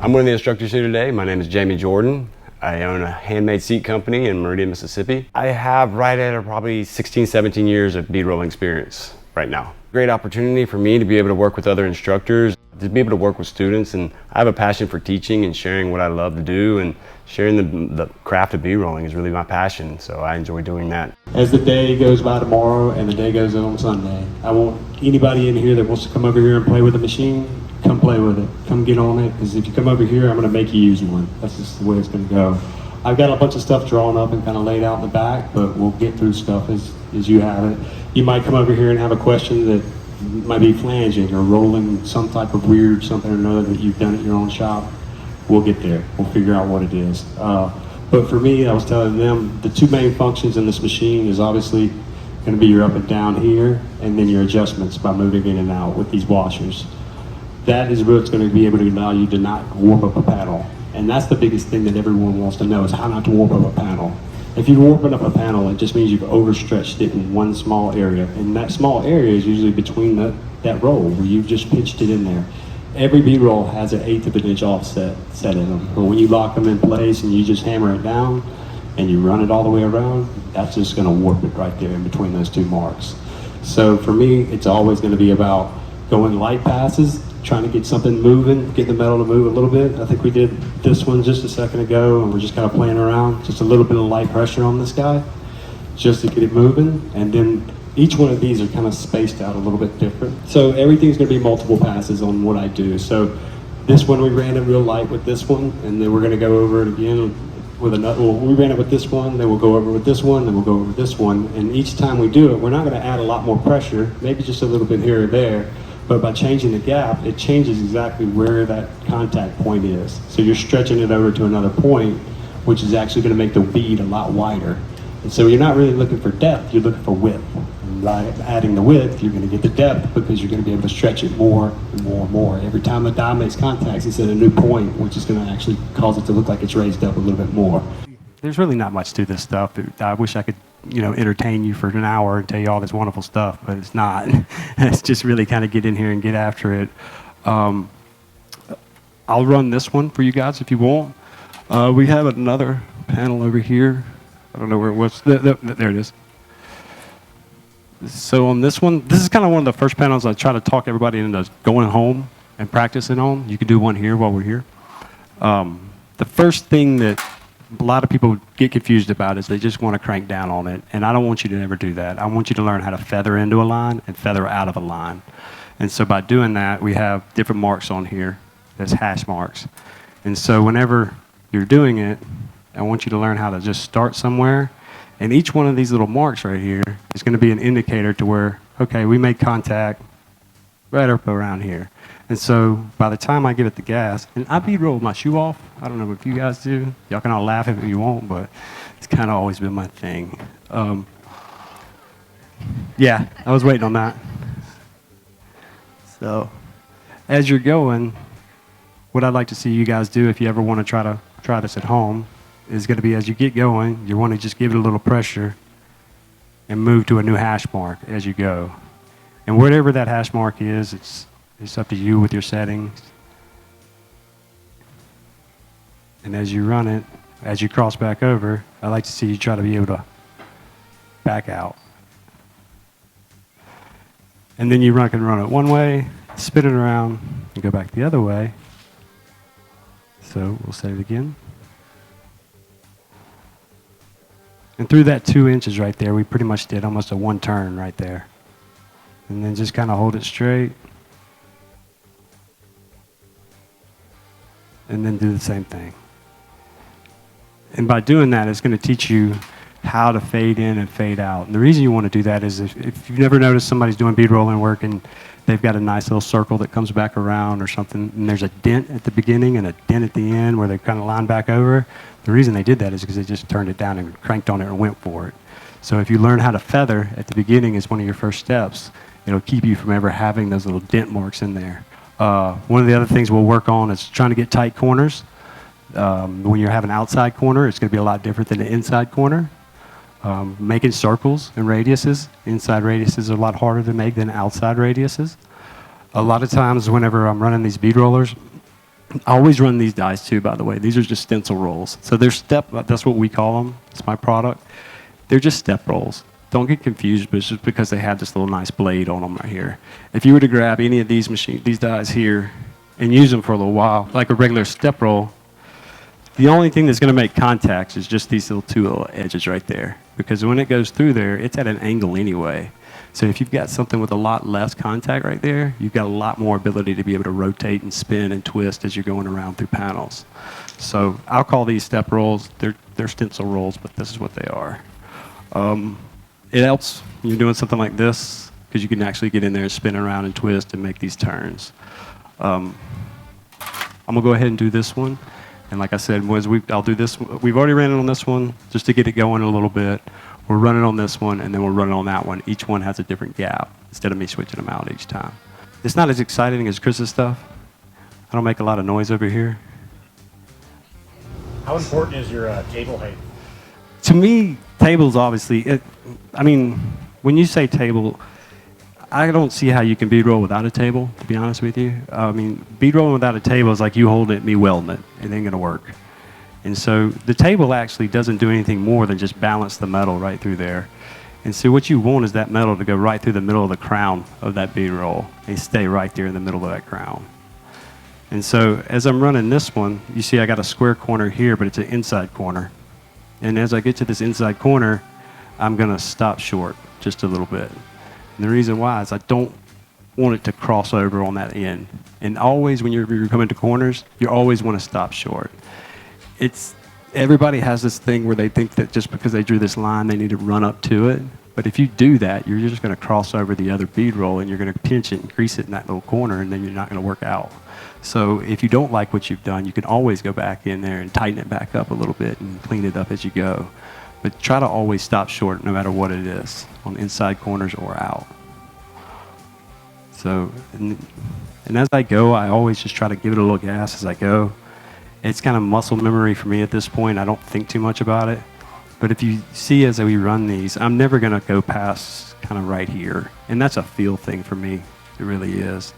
I'm one of the instructors here today. My name is Jamey Jordan. I own a handmade seat company in Meridian, Mississippi. I have right at probably 16, 17 years of bead rolling experience right now. Great opportunity for me to be able to work with other instructors, to be able to work with students, and I have a passion for teaching and sharing what I love to do, and sharing the craft of bead rolling is really my passion, so I enjoy doing that. As the day goes by tomorrow and the day goes on Sunday, I want anybody in here that wants to come over here and play with the machine, come play with it, come get on it, because if you come over here, I'm going to make you use one. That's just the way it's going to go. I've got a bunch of stuff drawn up and kind of laid out in the back, but we'll get through stuff as you have it. You might come over here and have a question that might be flanging or rolling some type of weird something or another that you've done at your own shop. We'll get there. We'll figure out what it is. But for me, I was telling them the two main functions in this machine is obviously going to be your up and down here, and then your adjustments by moving in and out with these washers. That is what's going to be able to allow you to not warp up a panel. And that's the biggest thing that everyone wants to know, is how not to warp up a panel. If you're warping up a panel, it just means you've overstretched it in one small area. And that small area is usually between that roll where you've just pitched it in there. Every bead roll has an 1/8 of an inch offset set in them. But when you lock them in place and you just hammer it down and you run it all the way around, that's just going to warp it right there in between those two marks. So for me, it's always going to be about going light passes, trying to get something moving, get the metal to move a little bit. I think we did this one just a second ago, and we're just kind of playing around, just a little bit of light pressure on this guy, just to get it moving. And then each one of these are kind of spaced out a little bit different. So everything's going to be multiple passes on what I do. So this one we ran it real light with this one, and then we're going to go over it again with another. Well, we ran it with this one, then we'll go over with this one, then we'll go over with this one. And each time we do it, we're not going to add a lot more pressure, maybe just a little bit here or there. But by changing the gap, it changes exactly where that contact point is. So you're stretching it over to another point, which is actually going to make the bead a lot wider. And so you're not really looking for depth, you're looking for width. And by adding the width, you're going to get the depth, because you're going to be able to stretch it more and more and more. Every time the die makes contact, it's at a new point, which is going to actually cause it to look like it's raised up a little bit more. There's really not much to this stuff. I wish I could, entertain you for an hour and tell you all this wonderful stuff, but it's not. It's just really kind of get in here and get after it. I'll run this one for you guys if you want. We have another panel over here. I don't know where it was. There it is. So on this one, this is kind of one of the first panels I try to talk everybody into going home and practicing on. You can do one here while we're here. The first thing that a lot of people get confused about is they just want to crank down on it, and I don't want you to ever do that. I want you to learn how to feather into a line and feather out of a line. And so by doing that, we have different marks on here. There's hash marks. And so whenever you're doing it, I want you to learn how to just start somewhere, and each one of these little marks right here is going to be an indicator to where, okay, we make contact right up around here. And so by the time I get at the gas, and I bead roll my shoe off. I don't know if you guys do. Y'all can all laugh if you want, but it's kind of always been my thing. Yeah, I was waiting on that. So as you're going, what I'd like to see you guys do, if you ever want to try this at home, is going to be, as you get going, you want to just give it a little pressure and move to a new hash mark as you go. And whatever that hash mark is, it's up to you with your settings. And as you run it, as you cross back over, I like to see you try to be able to back out. And then you can run it one way, spin it around, and go back the other way. So we'll say it again. And through that 2 inches right there, we pretty much did almost a one turn right there. And then just kind of hold it straight. And then do the same thing. And by doing that, it's going to teach you how to fade in and fade out. And the reason you want to do that is if you've never noticed somebody's doing bead rolling work and they've got a nice little circle that comes back around or something, and there's a dent at the beginning and a dent at the end where they kind of line back over, the reason they did that is because they just turned it down and cranked on it and went for it. So if you learn how to feather at the beginning as one of your first steps, it'll keep you from ever having those little dent marks in there. One of the other things we'll work on is trying to get tight corners. When you have an outside corner, it's going to be a lot different than an inside corner. Making circles and radiuses. Inside radiuses are a lot harder to make than outside radiuses. A lot of times whenever I'm running these bead rollers, I always run these dies too, by the way. These are just stencil rolls. So they're that's what we call them. It's my product. They're just step rolls. Don't get confused, but it's just because they have this little nice blade on them right here. If you were to grab any of these dies here, and use them for a little while, like a regular step roll, the only thing that's going to make contacts is just these two little edges right there. Because when it goes through there, it's at an angle anyway. So if you've got something with a lot less contact right there, you've got a lot more ability to be able to rotate and spin and twist as you're going around through panels. So I'll call these step rolls. They're stencil rolls, but this is what they are. It helps when you're doing something like this because you can actually get in there and spin around and twist and make these turns. I'm gonna go ahead and do this one. And like I said, I'll do this. We've already ran it on this one just to get it going a little bit. We'll run it on this one, and then we'll run it on that one. Each one has a different gap instead of me switching them out each time. It's not as exciting as Chris's stuff. I don't make a lot of noise over here. How important is your table height? To me, tables obviously, when you say table, I don't see how you can bead roll without a table, to be honest with you. Bead rolling without a table is like you holding it, me welding it. It ain't gonna work. And so the table actually doesn't do anything more than just balance the metal right through there. And so what you want is that metal to go right through the middle of the crown of that bead roll and stay right there in the middle of that crown. And so as I'm running this one, you see I got a square corner here, but it's an inside corner. And as I get to this inside corner, I'm gonna stop short just a little bit. And the reason why is I don't want it to cross over on that end. And always when you're coming to corners, you always want to stop short. Everybody has this thing where they think that just because they drew this line, they need to run up to it. But if you do that, you're just going to cross over the other bead roll and you're going to pinch it and crease it in that little corner, and then you're not going to work out. So if you don't like what you've done, you can always go back in there and tighten it back up a little bit and clean it up as you go. But try to always stop short no matter what it is, on inside corners or out. So, and as I go, I always just try to give it a little gas as I go. It's kind of muscle memory for me at this point. I don't think too much about it. But if you see as we run these, I'm never going to go past kind of right here. And that's a feel thing for me. It really is.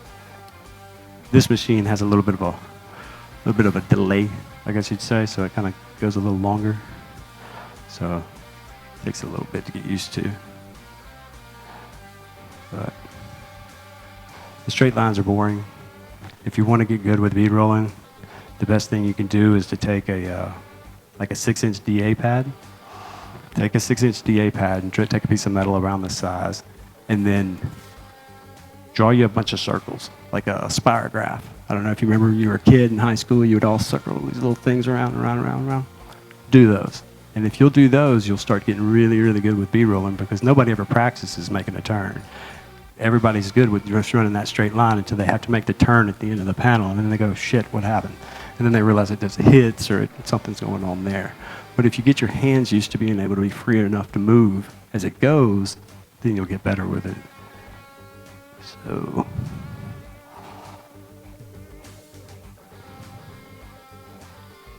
This machine has a little bit of a delay, I guess you'd say, so it kind of goes a little longer. So it takes a little bit to get used to. But the straight lines are boring. If you want to get good with bead rolling, the best thing you can do is to take like a 6-inch DA pad. Take a 6-inch DA pad and take a piece of metal around this size, and then draw you a bunch of circles, like a spirograph. I don't know if you remember when you were a kid in high school, you would all circle these little things around. Do those. And if you'll do those, you'll start getting really, really good with bead rolling, because nobody ever practices making a turn. Everybody's good with just running that straight line until they have to make the turn at the end of the panel, and then they go, shit, what happened? And then they realize it just hits or something's going on there. But if you get your hands used to being able to be free enough to move as it goes, then you'll get better with it.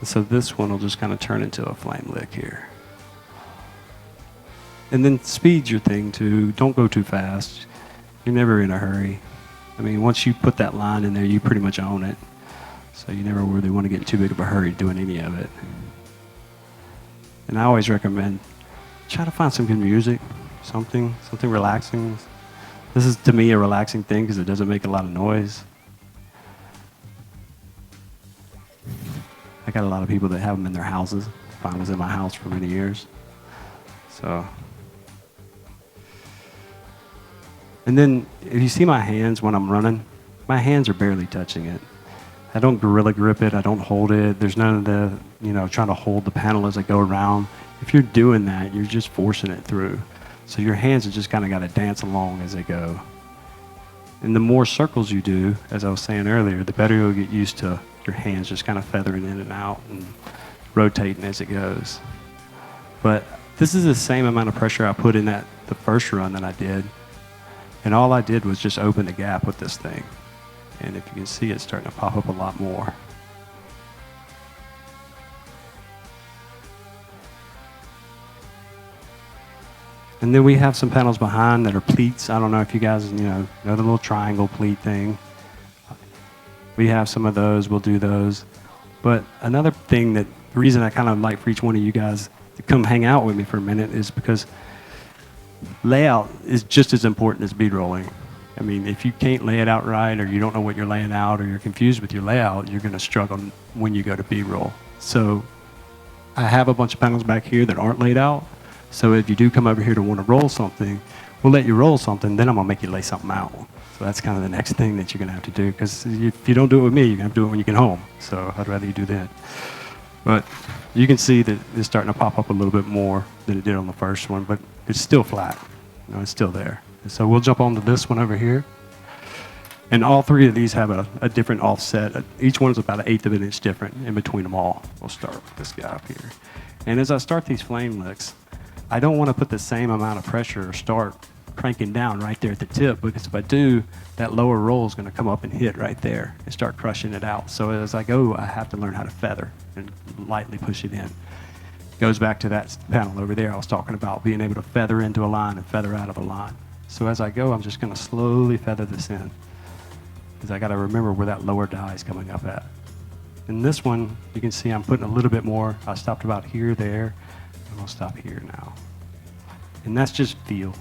So this one will just kind of turn into a flame lick here. And then speed's your thing too. Don't go too fast. You're never in a hurry. Once you put that line in there, you pretty much own it. So you never really want to get in too big of a hurry doing any of it. And I always recommend, try to find some good music, something relaxing. This is, to me, a relaxing thing because it doesn't make a lot of noise. I got a lot of people that have them in their houses. Mine was in my house for many years. So. And then if you see my hands when I'm running, my hands are barely touching it. I don't gorilla grip it. I don't hold it. There's none of the, trying to hold the panel as I go around. If you're doing that, you're just forcing it through. So your hands have just kind of got to dance along as they go. And the more circles you do, as I was saying earlier, the better you'll get used to your hands just kind of feathering in and out and rotating as it goes. But this is the same amount of pressure I put in the first run that I did. And all I did was just open the gap with this thing. And if you can see, it's starting to pop up a lot more. And then we have some panels behind that are pleats. I don't know if you guys know the little triangle pleat thing. We have some of those, we'll do those. But another thing the reason I kind of like for each one of you guys to come hang out with me for a minute is because layout is just as important as bead rolling. I mean, if you can't lay it out right, or you don't know what you're laying out, or you're confused with your layout, you're gonna struggle when you go to bead roll. So I have a bunch of panels back here that aren't laid out. So if you do come over here to want to roll something, we'll let you roll something, then I'm gonna make you lay something out. So that's kind of the next thing that you're gonna have to do, because if you don't do it with me, you're gonna have to do it when you get home. So I'd rather you do that. But you can see that it's starting to pop up a little bit more than it did on the first one, but it's still flat. You know, it's still there. And so we'll jump on to this one over here. And all three of these have a different offset. Each one is about 1/8 of an inch different in between them all. We'll start with this guy up here. And as I start these flame licks, I don't want to put the same amount of pressure or start cranking down right there at the tip, because if I do, that lower roll is going to come up and hit right there and start crushing it out. So as I go, I have to learn how to feather and lightly push it in. Goes back to that panel over there I was talking about, being able to feather into a line and feather out of a line. So as I go, I'm just going to slowly feather this in, because I got to remember where that lower die is coming up at. In this one, you can see I'm putting a little bit more. I stopped about here, there, and I'll stop here now. And that's just feel.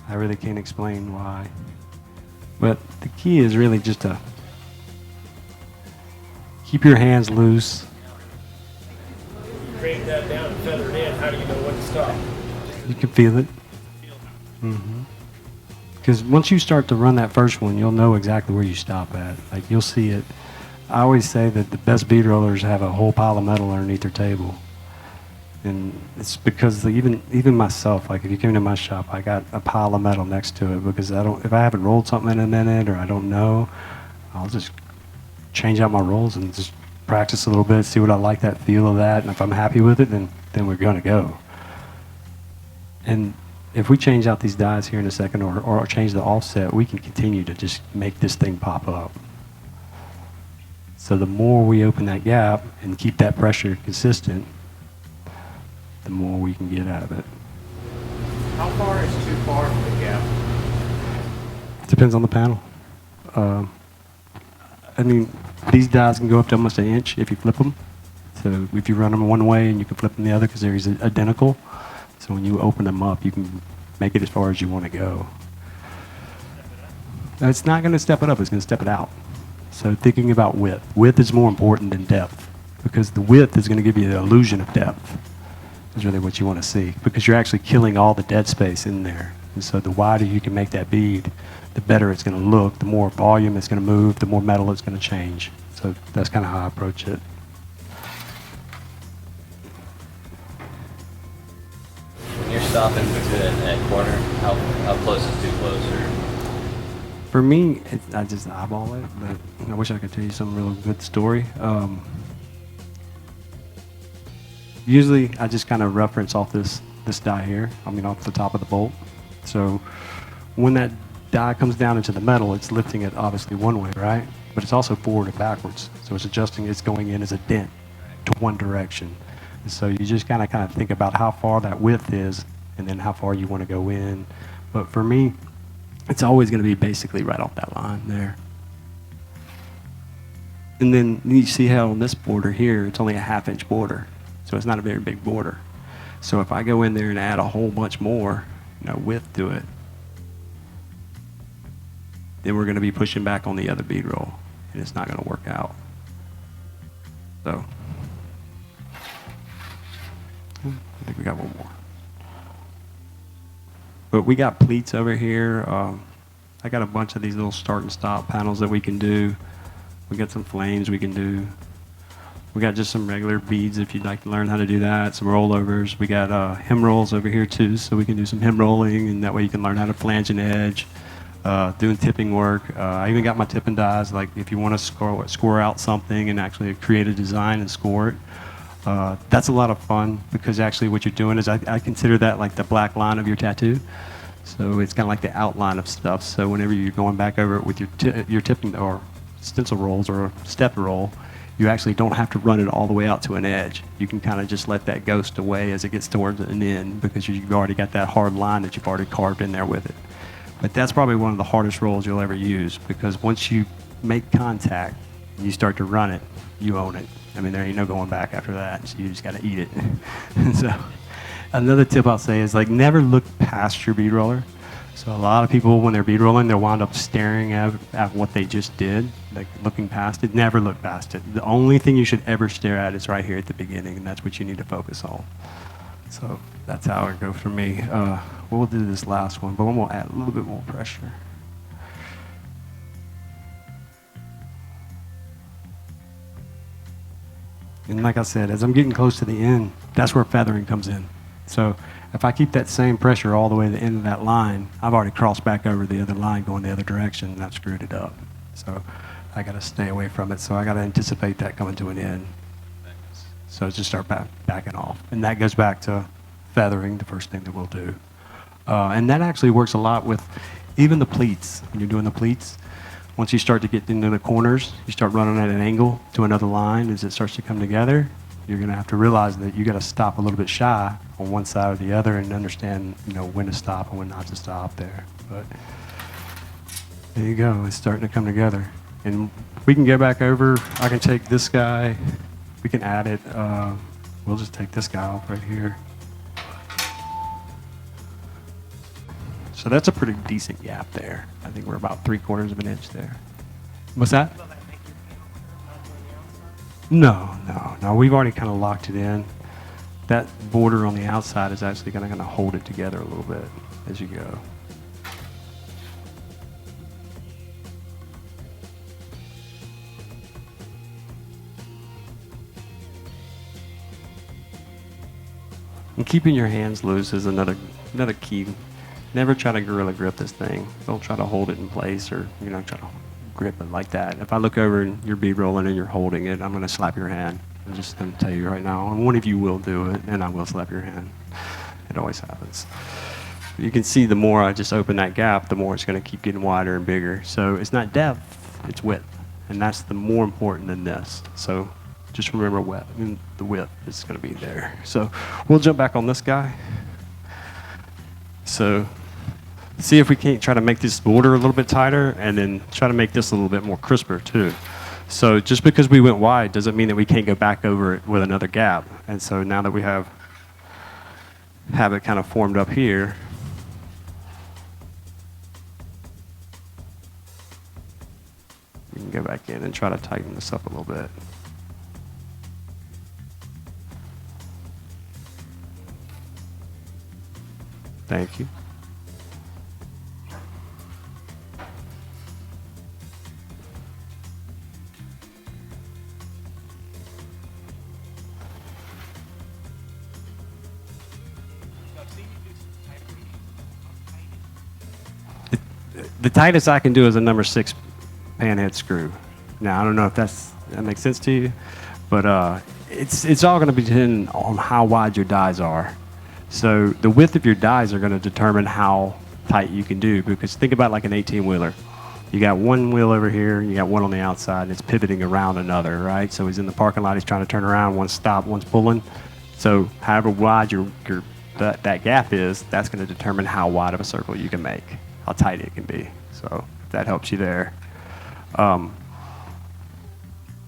I really can't explain why. But the key is really just to keep your hands loose. Crank that down and feather it in. How do you know when to stop? You can feel it. Because once you start to run that first one, you'll know exactly where you stop at. Like, you'll see it. I always say that the best bead rollers have a whole pile of metal underneath their table. And it's because even myself, like if you came to my shop, I got a pile of metal next to it, because if I haven't rolled something in a minute, or I don't know, I'll just change out my rolls and just practice a little bit, see what I like that feel of that, and if I'm happy with it, then we're gonna go. And if we change out these dies here in a second, or change the offset, we can continue to just make this thing pop up. So the more we open that gap and keep that pressure consistent, the more we can get out of it. How far is too far from the gap? Depends on the panel. I mean, these dies can go up to almost 1 inch if you flip them. So if you run them one way and you can flip them the other, because they're identical. So when you open them up, you can make it as far as you want to go. Now, it's not going to step it up, it's going to step it out. So thinking about width. Width is more important than depth, because the width is going to give you the illusion of depth. Is really what you want to see, because you're actually killing all the dead space in there. And so the wider you can make that bead, the better it's going to look, the more volume it's going to move, the more metal it's going to change. So that's kind of how I approach it. When you're stopping to that corner, how close is too close? Or? For me, I just eyeball it, but I wish I could tell you some real good story. Usually, I just kind of reference off this die here. I mean, off the top of the bolt. So when that die comes down into the metal, it's lifting it obviously one way, right? But it's also forward and backwards. So it's adjusting, it's going in as a dent to one direction. And so you just kind of think about how far that width is, and then how far you want to go in. But for me, it's always going to be basically right off that line there. And then you see how on this border here, it's only a 1/2 inch border. So it's not a very big border. So if I go in there and add a whole bunch more, width to it, then we're going to be pushing back on the other bead roll, and it's not going to work out. So I think we got one more. But we got pleats over here. I got a bunch of these little start and stop panels that we can do. We got some flames we can do. We got just some regular beads if you'd like to learn how to do that, some rollovers. We got hem rolls over here too, so we can do some hem rolling, and that way you can learn how to flange an edge, doing tipping work. I even got my tipping dies, like if you want to score out something and actually create a design and score it. That's a lot of fun, because actually what you're doing is I consider that like the black line of your tattoo. So it's kind of like the outline of stuff. So whenever you're going back over it with your tipping or stencil rolls or a step roll, you actually don't have to run it all the way out to an edge. You can kind of just let that ghost away as it gets towards an end, because you've already got that hard line that you've already carved in there with it. But that's probably one of the hardest rolls you'll ever use, because once you make contact, and you start to run it, you own it. I mean, there ain't no going back after that. So you just got to eat it. So another tip I'll say is like never look past your bead roller. So a lot of people, when they're bead rolling, they'll wind up staring at what they just did, like looking past it. Never look past it. The only thing you should ever stare at is right here at the beginning, and that's what you need to focus on. So that's how it goes for me. We'll do this last one, but we'll add a little bit more pressure. And like I said, as I'm getting close to the end, that's where feathering comes in. So if I keep that same pressure all the way to the end of that line, I've already crossed back over the other line going the other direction, and I've screwed it up. So I got to stay away from it. So I got to anticipate that coming to an end. So just start backing off. And that goes back to feathering, the first thing that we'll do. And that actually works a lot with even the pleats. When you're doing the pleats, once you start to get into the corners, you start running at an angle to another line. As it starts to come together, you're going to have to realize that you got to stop a little bit shy on one side or the other and understand, when to stop and when not to stop there. But there you go. It's starting to come together. And we can go back over. I can take this guy. We can add it. We'll just take this guy off right here. So that's a pretty decent gap there. I think we're about 3/4 of an inch there. What's that? No. We've already kind of locked it in. That border on the outside is actually going to kind of hold it together a little bit as you go. And keeping your hands loose is another key. Never try to gorilla grip this thing. Don't try to hold it in place or try to grip it like that. If I look over and you're bead rolling and you're holding it, I'm going to slap your hand. I'm just going to tell you right now. And one of you will do it, and I will slap your hand. It always happens. You can see the more I just open that gap, the more it's going to keep getting wider and bigger. So it's not depth, it's width. And that's the more important than this. So just remember the width is going to be there. So we'll jump back on this guy. So see if we can't try to make this border a little bit tighter and then try to make this a little bit more crisper too. So just because we went wide doesn't mean that we can't go back over it with another gap. And so now that we have it kind of formed up here, we can go back in and try to tighten this up a little bit. Thank you. The tightest I can do is a number 6 panhead screw. Now I don't know if that makes sense to you, but it's all going to depend on how wide your dies are. So the width of your dies are going to determine how tight you can do. Because think about like an 18-wheeler. You got one wheel over here, you got one on the outside, and it's pivoting around another, right? So he's in the parking lot, he's trying to turn around, one's stopped, one's pulling. So however wide that gap is, that's going to determine how wide of a circle you can make, how tight it can be. So that helps you there. You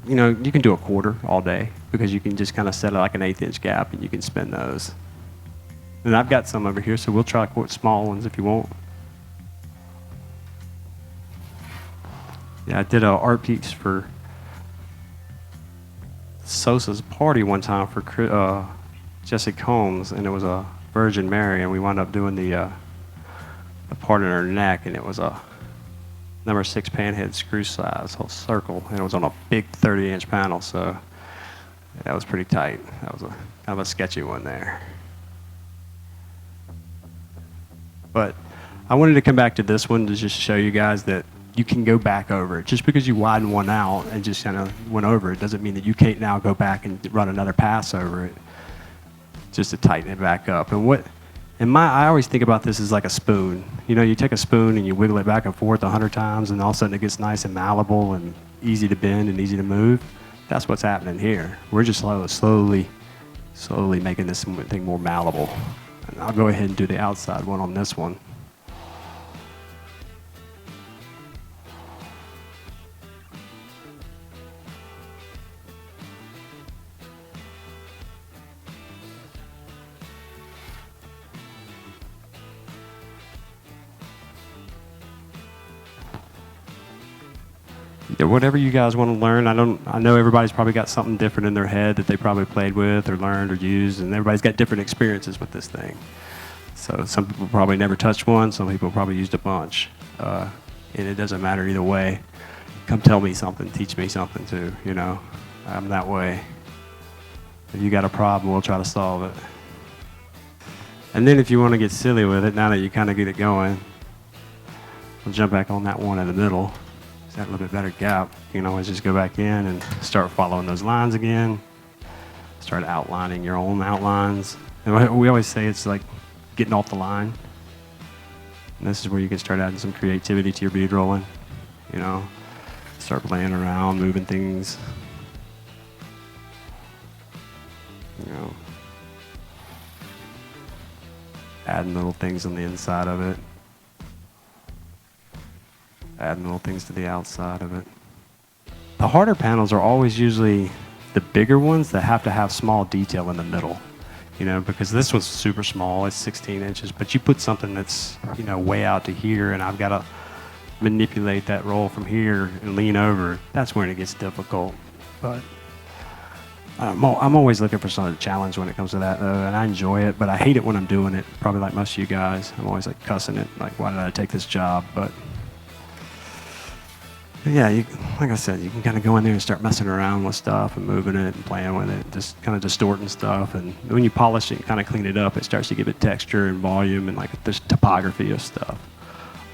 can do a 1/4 all day because you can just kind of set it like an 1/8 inch gap and you can spin those. And I've got some over here, so we'll try small ones if you want. Yeah, I did a art piece for Sosa's party one time for Jesse Combs, and it was a Virgin Mary, and we wound up doing the part in her neck, and it was a number 6 panhead screw size, whole circle, and it was on a big 30-inch panel, so that was pretty tight. That was kind of a sketchy one there. But I wanted to come back to this one to just show you guys that you can go back over it. Just because you widen one out and just kind of went over it doesn't mean that you can't now go back and run another pass over it just to tighten it back up. I always think about this as like a spoon. You take a spoon and you wiggle it back and forth 100 times, and all of a sudden it gets nice and malleable and easy to bend and easy to move. That's what's happening here. We're just slowly making this thing more malleable. And I'll go ahead and do the outside one on this one. Yeah, whatever you guys want to learn. I know everybody's probably got something different in their head that they probably played with or learned or used, and everybody's got different experiences with this thing. So some people probably never touched one, some people probably used a bunch. And it doesn't matter either way. Come tell me something, teach me something too, you know. I'm that way. If you got a problem, we'll try to solve it. And then if you want to get silly with it, now that you kind of get it going, we'll jump back on that one in the middle. It's got a little bit better gap. You can always just go back in and start following those lines again. Start outlining your own outlines. And we always say it's like getting off the line. And this is where you can start adding some creativity to your bead rolling. You know, start playing around, moving things. You know, adding little things on the inside of it. Adding little things to the outside of it. The harder panels are always usually the bigger ones that have to have small detail in the middle. You know, because this one's super small, it's 16 inches, but you put something that's, you know, way out to here, and I've got to manipulate that roll from here and lean over. That's when it gets difficult. But I'm always looking for some of the challenge when it comes to that, though, and I enjoy it, but I hate it when I'm doing it, probably like most of you guys. I'm always like cussing it, like, why did I take this job? But yeah, like I said, you can kind of go in there and start messing around with stuff and moving it and playing with it, just kind of distorting stuff. And when you polish it and kind of clean it up, it starts to give it texture and volume and like this topography of stuff.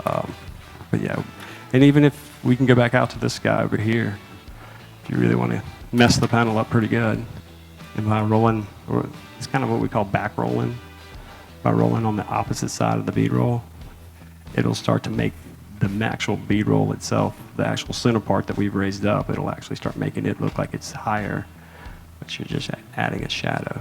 But yeah, and even if we can go back out to this guy over here, if you really want to mess the panel up pretty good, and by rolling, or it's kind of what we call back rolling, by rolling on the opposite side of the bead roll, it'll start to make the actual bead roll itself, the actual center part that we've raised up, it'll actually start making it look like it's higher, but you're just adding a shadow.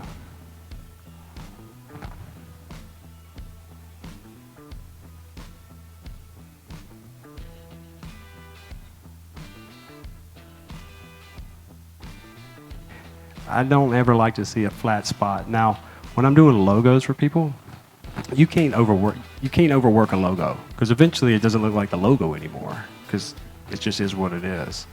I don't ever like to see a flat spot. Now, when I'm doing logos for people, you can't overwork a logo, because eventually it doesn't look like the logo anymore, because it just is what it is.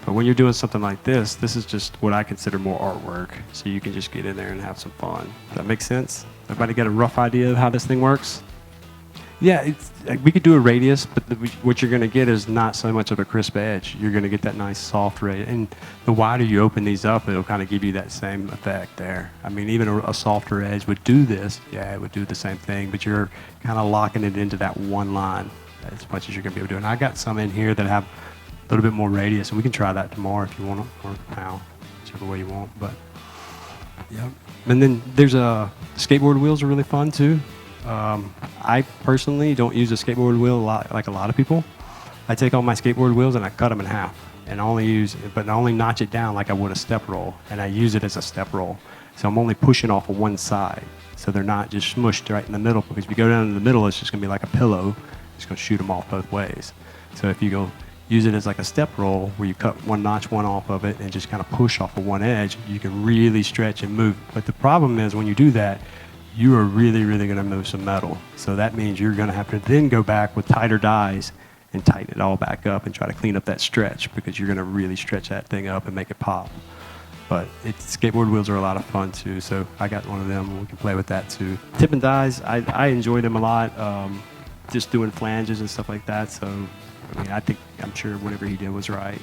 But when you're doing something like this is just what I consider more artwork, so you can just get in there and have some fun. Does that make sense? Everybody got a rough idea of how this thing works? Yeah, we could do a radius, but what you're going to get is not so much of a crisp edge. You're going to get that nice soft radius. And the wider you open these up, it'll kind of give you that same effect there. I mean, even a softer edge would do this. Yeah, it would do the same thing, but you're kind of locking it into that one line as much as you're going to be able to do. And I got some in here that have a little bit more radius, and we can try that tomorrow if you want, or now, whichever way you want. But yeah. And then there's skateboard wheels are really fun too. I personally don't use a skateboard wheel a lot, like a lot of people. I take all my skateboard wheels and I cut them in half, and I only notch it down like I would a step roll, and I use it as a step roll. So I'm only pushing off of one side, so they're not just smushed right in the middle, because if you go down in the middle, it's just gonna be like a pillow. It's gonna shoot them off both ways. So if you go use it as like a step roll, where you cut one notch one off of it and just kind of push off of one edge, you can really stretch and move. But the problem is when you do that, you are really, really going to move some metal. So that means you're going to have to then go back with tighter dies and tighten it all back up and try to clean up that stretch, because you're going to really stretch that thing up and make it pop. But skateboard wheels are a lot of fun too, so I got one of them and we can play with that too. Tip and dies, I enjoy them a lot, just doing flanges and stuff like that. So I mean, I'm sure whatever he did was right.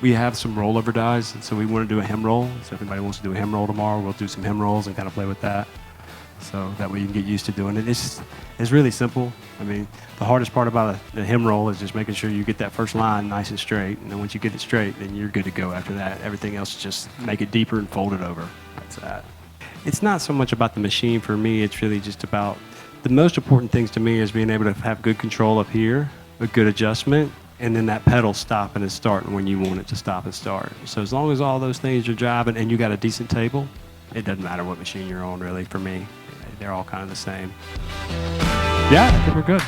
We have some rollover dies, so we want to do a hem roll. So if anybody wants to do a hem roll tomorrow, we'll do some hem rolls and kind of play with that. So that way you can get used to doing it. It's really simple. I mean, the hardest part about the hem roll is just making sure you get that first line nice and straight. And then once you get it straight, then you're good to go after that. Everything else, just make it deeper and fold it over. That's that. It's not so much about the machine for me. It's really just about, the most important things to me is being able to have good control up here, a good adjustment, and then that pedal stopping and starting when you want it to stop and start. So as long as all those things are driving and you got a decent table, it doesn't matter what machine you're on really for me. They're all kind of the same. Yeah, I think we're good.